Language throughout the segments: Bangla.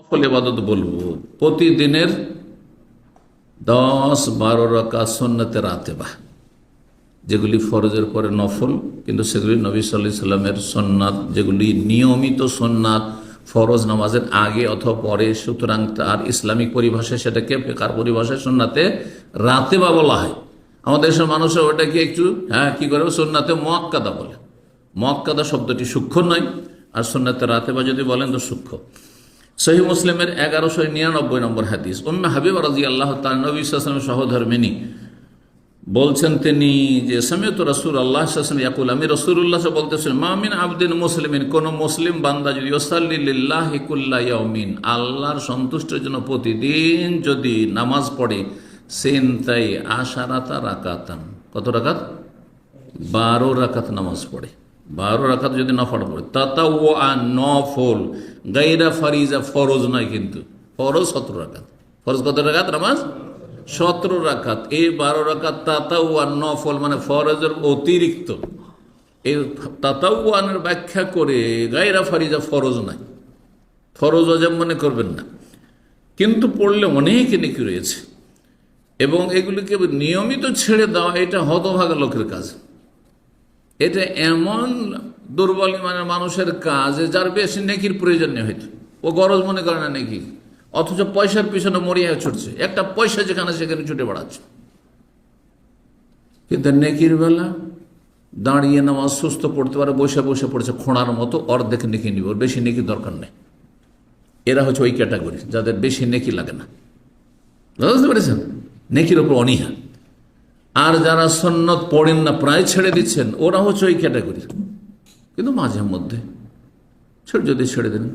নফল ইবাদত বলবো, প্রতিদিনের 10-12 রাকাত সুন্নতে রাতেবা, যেগুলি ফরজের পরে নফল, কিন্তু সেগুলি নবী সাল্লাল্লাহু আলাইহি সাল্লামের সুন্নাত, যেগুলি নিয়মিত সুন্নাত ফরজ নামাজের আগে অথবা পরে। সুতরাং তার ইসলামিক পরিভাষায় সেটাকে, ফিকহার পরিভাষায় সুন্নাতে রাতেবা বলা হয়। আমাদের দেশের মানুষের ওটাকে একটু কি করে সুন্নাতে মুআক্কাদা বলে। মুআক্কাদা শব্দটি সূক্ষ্ম নয়, আর সুন্নাতে রাতেবা যদি বলেন তো সূক্ষ্ম। সহিহ মুসলিমের 1199 নম্বর হাদিস, উম্মে হাবিবা রাদিয়াল্লাহু তাআলা, নবী সাল্লাল্লাহু আলাইহি ওয়াসাল্লাম সহধর্মিণী, বলছেন তিনি যে সামিআতু রাসূলুল্লাহ সাল্লাল্লাহু আলাইহি ওয়াসাল্লাম ইয়াকুল, আমি রাসূলুল্লাহ বলতেছিলেন, মা মিন আবদিন মুসলিমিন, কোন মুসলিম বান্দা যদি ইউসাল্লি লিল্লাহি কুল্লা ইয়াউমিন, আল্লাহর সন্তুষ্টির জন্য প্রতিদিন যদি নামাজ পড়ে, সিনতাই আশারাতা রাকাতান, কত রাকাত? 12 রাকাত নামাজ পড়ে। 12 রাকাত যদি নফল পড়ে, তাতাওয়া নফল, গায়রা ফারিজা, ফরজ নয় কিন্তু, ফরজ 17 রাকাত। ফরজ কত রাকাত? নামাজ 17 রাকাত। এই 12 রাকাত তাতাওয়া নফল, মানে ফরজের অতিরিক্ত। এই তাতাওয়ানের ব্যাখ্যা করে গায়রা ফারিজা, ফরজ নাই, ফরজ ওয়াজিব মনে করবেন না, কিন্তু পড়লে অনেক নেকি রয়েছে। এবং এগুলিকে নিয়মিত ছেড়ে দেওয়া, এটা হতভাগা লোকের কাজ। এটা এমন দুর্বল ইমানের মানুষের কাজ যার বেশি নেকির প্রয়োজন নেই, হয়তো ও গরজ মনে করে না নেকি, অথচ পয়সার পিছনে মরিয়া ছুটছে, একটা পয়সা যেখানে সেখানে ছুটে বেড়াচ্ছে। কিন্তু নেকির বেলা দাঁড়িয়ে নামাজ সুস্থ পড়তে পারে, বসে বসে পড়ছে খোঁড়ার মতো, অর্ধেক নেকি নিব, ওর বেশি নেকি দরকার নেই। এরা হচ্ছে ওই ক্যাটাগরি যাদের বেশি নেকি লাগে না, বুঝতে পেরেছেন? নেকির ওপর অনীহা। আর যারা সুন্নত পড়েন না, প্রায় ছেড়ে দিচ্ছেন, ওরা হচ্ছে ওই ক্যাটাগরি। কিন্তু মাঝে মধ্যে যদি ছেড়ে দেন,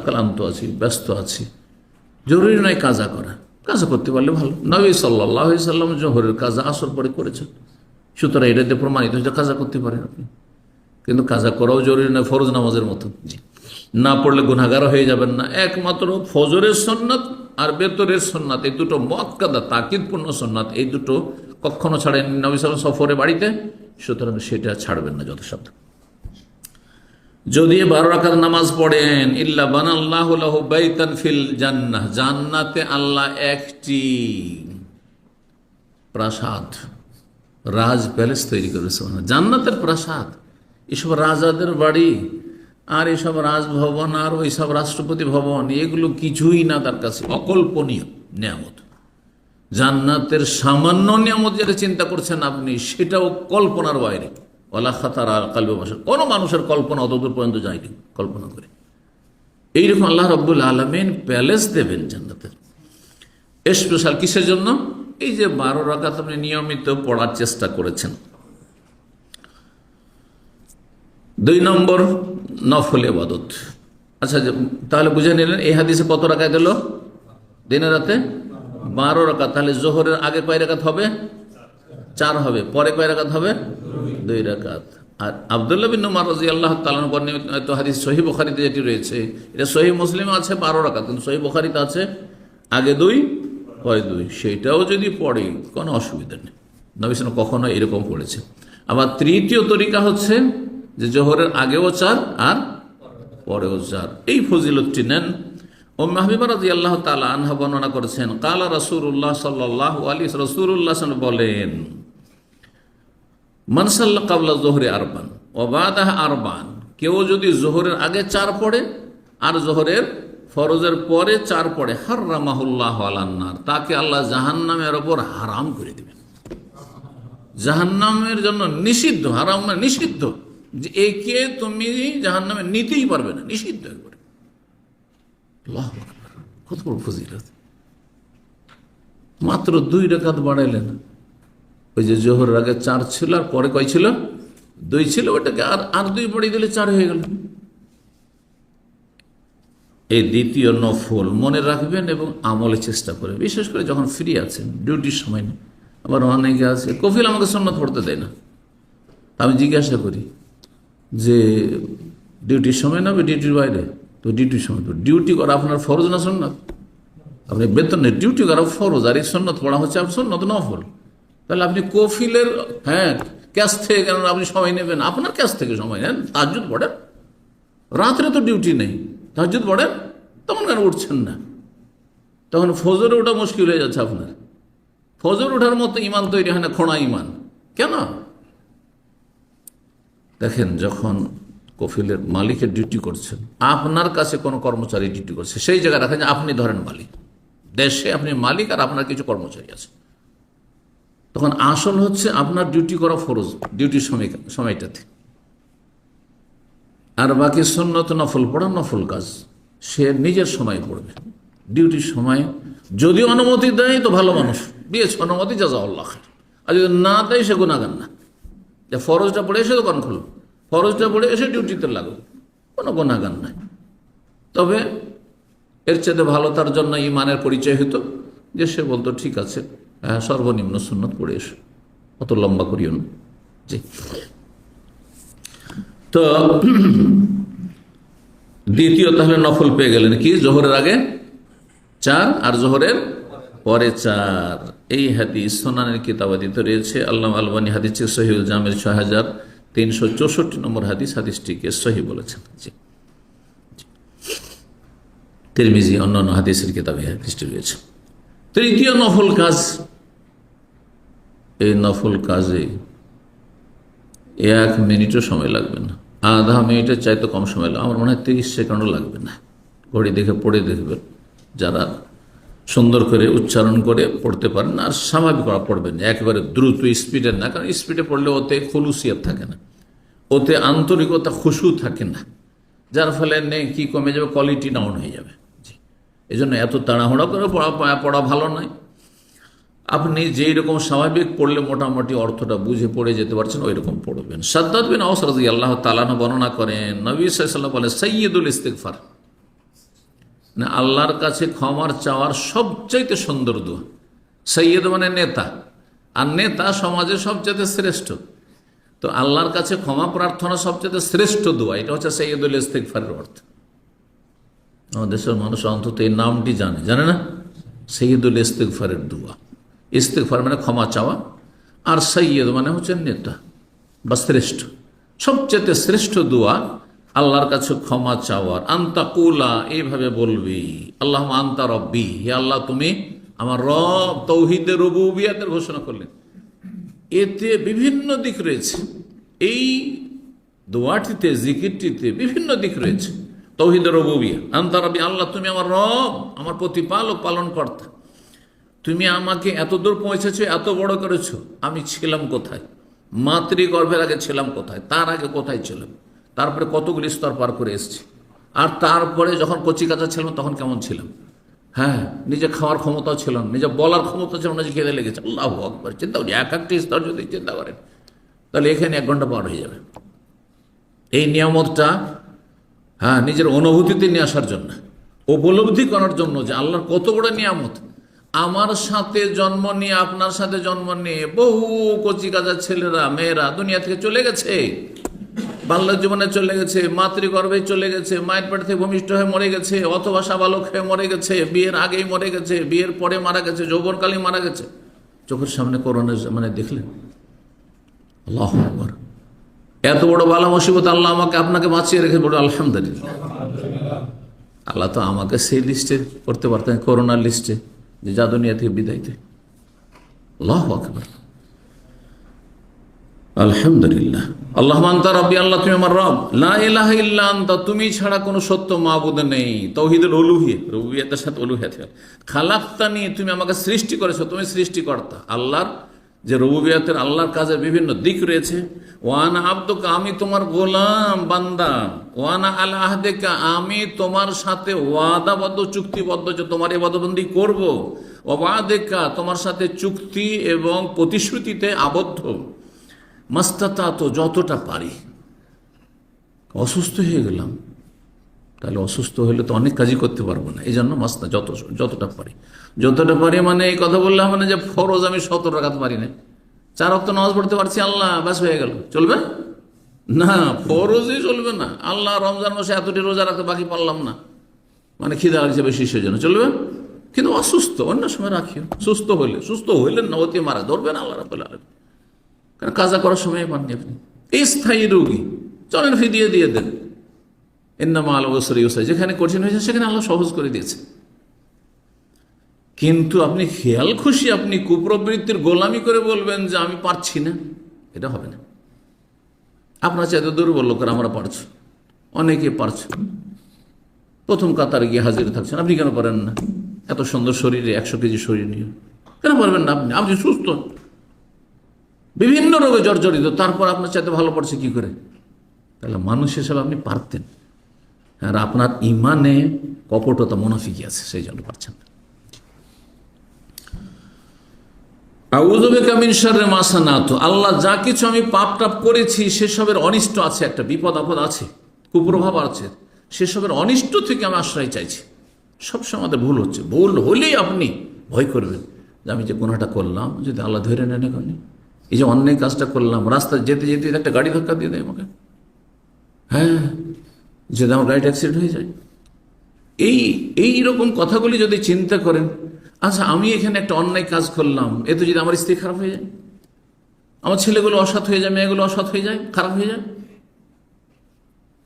ক্লান্ত আছি, ব্যস্ত আছি, জরুরি নয় কাজা করা, কাজা করতে পারলে ভালো। নবী সাল্লাল্লাহু আলাইহি সাল্লাম জোহরের কাজা আসর পরে করেছেন, সুতরাং এটাতে প্রমাণিত হচ্ছে কাজা করতে পারেন আপনি। কিন্তু কাজা করাও জরুরি নয় ফরজ নামাজের মতো। জি, না পড়লে গুনাহগার হয়ে যাবেন না। একমাত্র ফজরের সুন্নাত আর বেতরের সুন্নাত, এই দুটো মুআক্কাদা তাকিদপূর্ণ সুন্নাত, এই দুটো কখনো ছাড়েন নবী সাল্লাল্লাহু আলাইহি ওয়াসাল্লাম সফরে বাড়িতে, সুতরাং সেটা ছাড়বেন না যথাসাধ্য। যদি 12 রাকাত নামাজ পড়েন, ইল্লা বানাল্লাহু লাহু বাইতান ফিল জান্নাহ, জান্নাতে আল্লাহ একটি প্রাসাদ, রাজ প্যালেস তৈরি করেছে। জান্নাতের প্রাসাদ, এসব রাজাদের বাড়ি আর এসব রাজভবন আর ওইসব রাষ্ট্রপতি ভবন, এগুলো কিছুই না তার কাছে, অকল্পনীয় নিয়ামত। জান্নাতের সামান্য নিয়ামত যেটা চিন্তা করছেন আপনি, সেটাও কল্পনার বাইরে। ওয়ালা খাতার আলা কালবি বাশার, কোনো মানুষের কল্পনা অতদূর পর্যন্ত যায়নি কল্পনা করে। এইরকম আল্লাহ রাব্বুল আলামিন প্যালেস দেবেন জান্নাতের, স্পেশাল। কিসের জন্য? এই যে 12 রাকাত আপনি নিয়মিত পড়ার চেষ্টা করেছেন। 2 নম্বর নফল ইবাদত। আচ্ছা, তাহলে বুঝে নিলেন এই হাদিসে কত রাকাত এলো? দিনে রাতে 12 রাকাত। তাহলে জোহরের আগে কয় রাকাত হবে? 4 হবে। পরে কয় রাকাত হবে? 2 রাকাত। আর আব্দুল্লাহ বিন উমর রাদিয়াল্লাহু তাআলা বর্ণিত হাদিস সহিহ বুখারীতে যেটি রয়েছে, এটা সহিহ মুসলিমে আছে 12 রাকাত, কিন্তু সহিহ বুখারীতে আছে আগে 2 পরে 2। সেটাও যদি পড়ে কোনো অসুবিধা নেই, নবী সাল্লাল্লাহু আলাইহি ওয়াসাল্লাম কখনো এরকম পড়েছে। আবার তৃতীয় তরিকা হচ্ছে যে জোহরের আগেও 4 আর পরেও 4, এই ফজিলতটি নেন। উম্মে হাবিবা রাদিয়াল্লাহু তাআলা আনহা বর্ণনা করেছেন, কালা রাসূলুল্লাহ সাল্লাল্লাহু আলাইহি ওয়াসাল্লাম, রাসূলুল্লাহ সাল্লাল্লাহু আলাইহি ওয়াসাল্লাম বলেন, মান সাল্লা ক্বাবলা যুহরি আরবান ওয়া বাদাহা আরবান, কেউ যদি জোহরের আগে 4 পড়ে আর জোহরের ফরজের পরে 4 পড়ে, হারামাহুল্লাহু আলান নার, তাকে আল্লাহ জাহান্নামের উপর হারাম করে দিবেন। জাহান্নামের জন্য নিষিদ্ধ, হারাম মানে নিষিদ্ধ, যে একে তুমি জাহান্নামে নিতেই পারবে না, নিষিদ্ধ একবারে। আল্লাহু আকবার, কত বড় ফজিলত! মাত্র 2 রাকাত বাড়াইলেন। ওই যে জোহরের আগে 4 ছিল আর পরে কয় ছিল? 2 ছিল, ওটাকে আর 2 বাড়িয়ে দিলে 4 হয়ে গেল। এই দ্বিতীয় নফল মনে রাখবেন এবং আমলে চেষ্টা করবেন, বিশেষ করে যখন ফ্রি আছেন, ডিউটির সময় নেই। আবার অনেকে আছে কফিল আমাকে সুন্নাত পড়তে দেয় না। আমি জিজ্ঞাসা করি যে ডিউটির সময় না, ডিউটির বাইরে? তো ডিউটির সময়। তো ডিউটি করা আপনার ফরজ না সুন্নাত? আপনি বেতনে ডিউটি করা ফরজ, আর এই সুন্নাত পড়া হচ্ছে আপনার সুন্নাত নফল। তাহলে আপনি কফিলের ক্যাশ থেকে কেন আপনি সময় নেবেন? আপনার ক্যাশ থেকে সময় নেন, তাহাজ্জুদ পড়েন। রাত্রে তো ডিউটি নেই, তাহাজ্জুদ পড়েন, তখন কেন উঠছেন না? তখন ফজরে ওঠা মুশকিল হয়ে যাচ্ছে আপনার। ফজর ওঠার মতো ইমান তৈরি হয় না, খোঁড়া ইমান। কেন? দেখেন, যখন কফিলের মালিকের ডিউটি করছেন, আপনার কাছে কোনো কর্মচারী ডিউটি করছে, সেই জায়গায় রাখেন যে আপনি ধরেন মালিক, দেশে আপনি মালিক আর আপনার কিছু কর্মচারী আছে। তখন আসল হচ্ছে আপনার ডিউটি করা ফরজ, ডিউটির সময়টাতে। আর বাকি সুন্নত নফল পড়া নফল কাজ সে নিজের সময় পড়বে। ডিউটির সময় যদি অনুমতি দেয় তো ভালো মানুষ, দিয়েছে অনুমতি, জাযাকাল্লাহ খাইর। আর যদি না দেয় সে গুনাহগার না। যে ফরজটা পড়ে এসে দোকান খুলো, ফরজটা পড়ে এসে ডিউটিতে লাগলো, কোনো গুনাহগার নাই। তবে এর চেয়ে ভালো তার জন্য ইমানের পরিচয় হতো যে সে বলতো ঠিক আছে, হ্যাঁ, সর্বনিম্ন সুন্নত পড়ে এসো, অত লম্বা করিও না। জি। তো দ্বিতীয় তাহলে নফল পেয়ে গেলেন কি? জোহরের আগে 4 আর জোহরের পরে 4। এই হাদিস সুনানের কিতাবাদিতে রয়েছে। আল্লামা আলবানী হাদিসে সহিহুল জামের 6364 নম্বর হাদিস, হাদিসটিকে সহি বলেছেন। জি। তিরমিজি অন্যান্য হাদিসের কিতাবে হাদিসটি রয়েছে। তৃতীয় নফল কাজ, এই নফল কাজে 1 মিনিটও সময় লাগবে না, আধা মিনিটের চাইতে কম সময় লাগবে। আমার মনে হয় 30 সেকেন্ডও লাগবে না। ঘড়ি দেখে পড়ে দেখবেন, যারা সুন্দর করে উচ্চারণ করে পড়তে পারেন আর স্বাভাবিক পড়বেন, একেবারে দ্রুত স্পিডের না, কারণ স্পিডে পড়লে ওতে খুলুসিয়ত থাকে না, ওতে আন্তরিকতা, খুশু থাকে না, যার ফলে কি কমে যাবে, কোয়ালিটি ডাউন হয়ে যাবে। এই জন্য এত তাড়াহুড়া করে পড়া ভালো নয়। আপনি যেই রকম স্বাভাবিক পড়লে মোটামুটি অর্থটা বুঝে পড়ে যেতে পারছেন, ওই রকম পড়বেন। সাদ্দাদ বিন আওস রাদিয়াল্লাহু তাআলা বর্ণনা করেন, নবী সাল্লাল্লাহু আলাইহি ওয়াসাল্লাম বলেন, সাইয়্যিদুল ইস্তিগফার, না আল্লাহর কাছে ক্ষমার চাওয়ার সবচাইতে সুন্দর দোয়া। সৈয়দ মানে নেতা, আর নেতা সমাজের সবচেয়ে শ্রেষ্ঠ। তো আল্লাহর কাছে ক্ষমা প্রার্থনা সবচেয়ে শ্রেষ্ঠ দোয়া, এটা হচ্ছে সৈয়দুল ইস্তিগফারের অর্থ। আমাদের দেশের মানুষ অন্তত এই নামটি জানে না, সৈয়দুল ইস্তিগফারের দোয়া। ইস্তিগফার মানে ক্ষমা চাওয়া, আর সৈয়দ মানে হচ্ছে নেতা বা শ্রেষ্ঠ। সবচেয়ে শ্রেষ্ঠ দোয়া আল্লাহর কাছে ক্ষমা চাওয়ার। আন্তা কুলা, এইভাবে বলবি, আল্লাহ আন্তা রব্বি, হে আল্লাহ তুমি আমার রব। তৌহিদে রুবুবিয়াতের ঘোষণা করলেন। এতে বিভিন্ন দিক রয়েছে, এই দোয়াটিতে, জিকিরটিতে বিভিন্ন দিক রয়েছে। তৌহিদে রুবুবিয়া, আন্তা রব্বি, আল্লাহ তুমি আমার রব, আমার প্রতিপালক, পালন কর্তা। তুমি আমাকে এত দূর পৌঁছেছো, এত বড় করেছো, আমি ছিলাম কোথায়? মাতৃগর্ভের আগে ছিলাম কোথায়? তার আগে কোথায় ছিলাম? তারপরে কতগুলি স্তর পার করে এসেছি, আর তারপরে যখন কচি কাঁচা ছিলাম তখন কেমন ছিলাম? হ্যাঁ, নিজে খাওয়ার ক্ষমতাও ছিল না, নিজে বলার ক্ষমতা ছিল না, যে খেতে লেগেছে। আল্লাহু আকবার, চিন্তা করি, এক একটি স্তর যদি চিন্তা করেন তাহলে এখানে 1 ঘন্টা পার হয়ে যাবে। এই নিয়ামতটা হ্যাঁ নিজের অনুভূতিতে নিয়ে আসার জন্য, উপলব্ধি করার জন্য যে আল্লাহর কত বড় নিয়ামত। আমার সাথে জন্ম নিয়ে, আপনার সাথে জন্ম নিয়ে বহু কচি কাঁচা ছেলেরা, মেয়েরা দুনিয়া থেকে চলে গেছে, বাল্য জীবনে চলে গেছে, মাতৃগর্ভে চলে গেছে, মায়ের পেট থেকে ভূমিষ্ঠ হয়ে মরে গেছে, অথবা সাবালক হয়ে মরে গেছে, বিয়ের আগেই মরে গেছে, বিয়ের পরে মারা গেছে, যৌবনকালে মারা গেছে। চোখের সামনে করোনা মানে দেখলেন। আল্লাহু আকবার, এত বড় বালা মুসিবত আল্লাহ আমাকে আপনাকে বাঁচিয়ে রেখে বড় আলহামদুলিল্লাহ। আল্লাহ তো আমাকে সেই লিস্টে করতে পারতেন, করোনার লিস্টে, যে যা দুনিয়া থেকে বিদায়তে। আল্লাহু আকবার, আলহামদুলিল্লাহ। আল্লাহ আনতা রব্বি, আল্লাহ তুমি আমার রব। লা ইলাহা ইল্লা আনতা, তুমি ছাড়া কোনো সত্য মাবুদ নেই। তাওহীদুল উলুহিয়্যাহ, রুবুবিয়্যাতের সাথে উলুহিয়্যাত। খালাকতানি, তুমি আমাকে সৃষ্টি করেছো, তুমি সৃষ্টিকর্তা। আল্লাহর যে রুবুবিয়্যাতের, আল্লাহর কাজের বিভিন্ন দিক রয়েছে। ওয়ানা আবদুকা, আমি তোমার গোলাম বান্দা। ওয়ানা আলা আহদিকা, আমি তোমার সাথে ওয়াদাবদ্ধ, চুক্তিবদ্ধ যে তোমার ইবাদতবন্দি করব। ওয়াদিকা, তোমার সাথে চুক্তি এবং প্রতিশ্রুতিতে আবদ্ধ। মাস্তাতা, তো যতটা পারি। অসুস্থ হয়ে গেলাম, তাহলে অসুস্থ হলে তো অনেক কাজই করতে পারবো না, এই জন্য মাস্তা যতটা পারি। যতটা পারি মানে এই কথা বললাম মানে যে ফরজ আমি 17 রাকাত পারি না, 4 ওয়াক্ত নামাজ পড়তে পারছি, আল্লাহ ব্যাস হয়ে গেল, চলবে না? ফরজই চলবে না। আল্লাহ রমজান মাসে এতটি রোজা রাখতে, বাকি পারলাম না, মানে খিদা লাগছে বেশি, সেজন্য চলবে। কিন্তু অসুস্থ অন্য সময় রাখিও। সুস্থ হইলে না হতে মারা ধরবেন আল্লাহ রাব্বুল আলামিন, কারণ কাজা করার সময় পাননি আপনি। এই স্থায়ী রোগী, চলেন ফিদিয়ে দিয়ে দেন, ইন্না মা'আল উসরি ইউসরা, যেখানে কঠিন হয়েছে সেখানে আল্লাহ সহজ করে দিয়েছে। কিন্তু আপনি খেয়াল খুশি আপনি কুপ্রবৃত্তির গোলামি করে বলবেন যে আমি পারছি না, এটা হবে না। আপনার চাইতে দুর্বল লোকেরা আমরা পারছি, অনেকে পারছে, প্রথম কাতারে গিয়ে হাজির থাকছেন, আপনি কেন পারেন না? এত সুন্দর শরীরে 100 কেজি শরীর নিয়ে কেন পারবেন না? আপনি আপনি সুস্থ, বিভিন্ন রোগে জর্জরিত, তারপর আপনার চাইতে ভালো পড়ছে কি করে? তাহলে মানুষ হিসাবে আপনি পারতেন, আর আপনার ইমানে কপটতা মুনাফিকি আছে, সেই জন্য পারছেন না। আউযু বিকা মিন শাররি মা সানাতু, আল্লাহ যা কিছু আমি পাপ টাপ করেছি সেসবের অনিষ্ট আছে, একটা বিপদ আপদ আছে, কুপ্রভাব আছে, সেসবের অনিষ্ট থেকে আমি আশ্রয় চাইছি। সবসময় আমাদের ভুল হচ্ছে, ভুল হলেই আপনি ভয় করবেন যে আমি যে গুনাহটা করলাম যদি আল্লাহ ধরে নেন এখন, এই যে অন্যায় কাজটা করলাম, রাস্তায় যেতে যেতে একটা গাড়ি ধাক্কা দিয়ে দেয় আমাকে, হ্যাঁ, যদি আমার গাড়িটা অ্যাক্সিডেন্ট হয়ে যায়, এই রকম কথাগুলি যদি চিন্তা করেন, আচ্ছা আমি এখানে একটা অন্যায় কাজ করলাম, এতে যদি আমার স্ত্রী খারাপ হয়ে যায়, আমার ছেলেগুলো অসৎ হয়ে যায়, মেয়েগুলো অসৎ হয়ে যায়, খারাপ হয়ে যায়,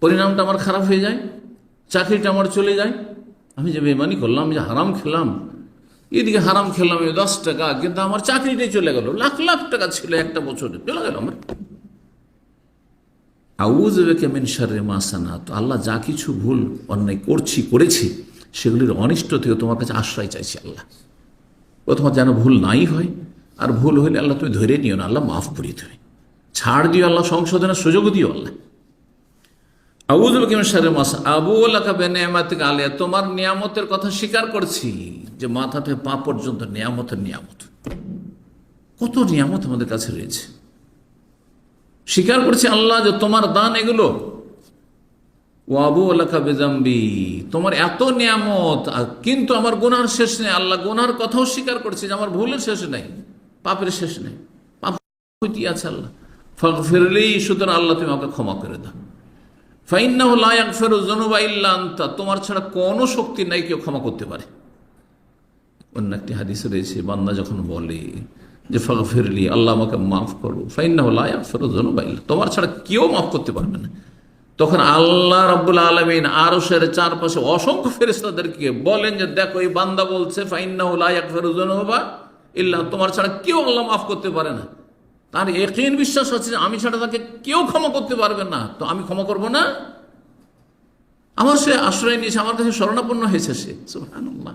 পরিণামটা আমার খারাপ হয়ে যায়, চাকরিটা আমার চলে যায়, আমি যে বেঈমানি করলাম, যে হারাম খেলাম, এদিকে হারাম খেলাম 10 টাকা, কিন্তু আমার চাকরিটাই চলে গেল, লাখ লাখ টাকা ছিল একটা বছরে চলে গেল আমার। আউযু বিকা মিন শাররি মা সানাতু, আল্লাহ যা কিছু ভুল অন্যায় করেছি সেগুলির অনিষ্ট থেকে তোমার কাছে আশ্রয় চাইছি আল্লাহ। ও তোমার যেন ভুল নাই হয়, আর ভুল হইলে আল্লাহ তুমি ধরে নিও না, আল্লাহ মাফ করিয়ে দেবে, ছাড় দিও আল্লাহ, সংশোধনের সুযোগ দিও আল্লাহ। আউযু বিকা মিন শাররি মা আবুউ লাকা বিনিআমাতিকা আলাইয়া, তোমার নিয়ামতের কথা স্বীকার করছি, যে মাথা থেকে পা পর্যন্ত নিয়ামতের নিয়ামত, কত নিয়ামত আমাদের কাছে রয়েছে, স্বীকার করছি আল্লাহ যে তোমার দান এগুলো। ওয়া আবুউ লাকা বিযামবি, তোমার এত নিয়ামত কিন্তু আমার গুনার শেষ নেই, আল্লাহ গুনার কথাও স্বীকার করছি যে আমার ভুলের শেষ নেই, পাপের শেষ নেই, পাপ হইতে আছে আল্লাহ। ফাগফিরলি, সুতরাং আল্লাহ তুমি আমাকে ক্ষমা করে দাও। ফাইন্নাহু লা ইয়াগফিরু যুনুবা ইল্লা আনতা, তোমার ছাড়া কোনো শক্তি নাই কেউ ক্ষমা করতে পারে। অন্য একটি হাদিসে রয়েছে, বান্দা যখন বলে যে ফাগফিরলি, আল্লাহ আমাকে মাফ করো, ফাইন্নাহু লা ইয়াগফিরু যুনুবা ইল্লা, তোমার ছাড়া কেউ মাফ করতে পারবে না। তখন আল্লাহ রাব্বুল আলামিন আরশের চারপাশে অসংখ্য ফেরেশতাদেরকে বলেন যে দেখো এই বান্দা বলছে ফাইন্নাহু লা ইয়াগফিরু যুনুবা ইল্লা, তোমার ছাড়া কেউ আল্লাহ মাফ করতে পারে না। তার ইয়াকিন বিশ্বাস আছে যে আমি ছাড়া তাকে কেউ ক্ষমা করতে পারবে না, তো আমি ক্ষমা করব না? আমার সে আশ্রয় নিয়েছে, আমার কাছে শরণাপন্ন হয়েছে সে, সুবহানাল্লাহ।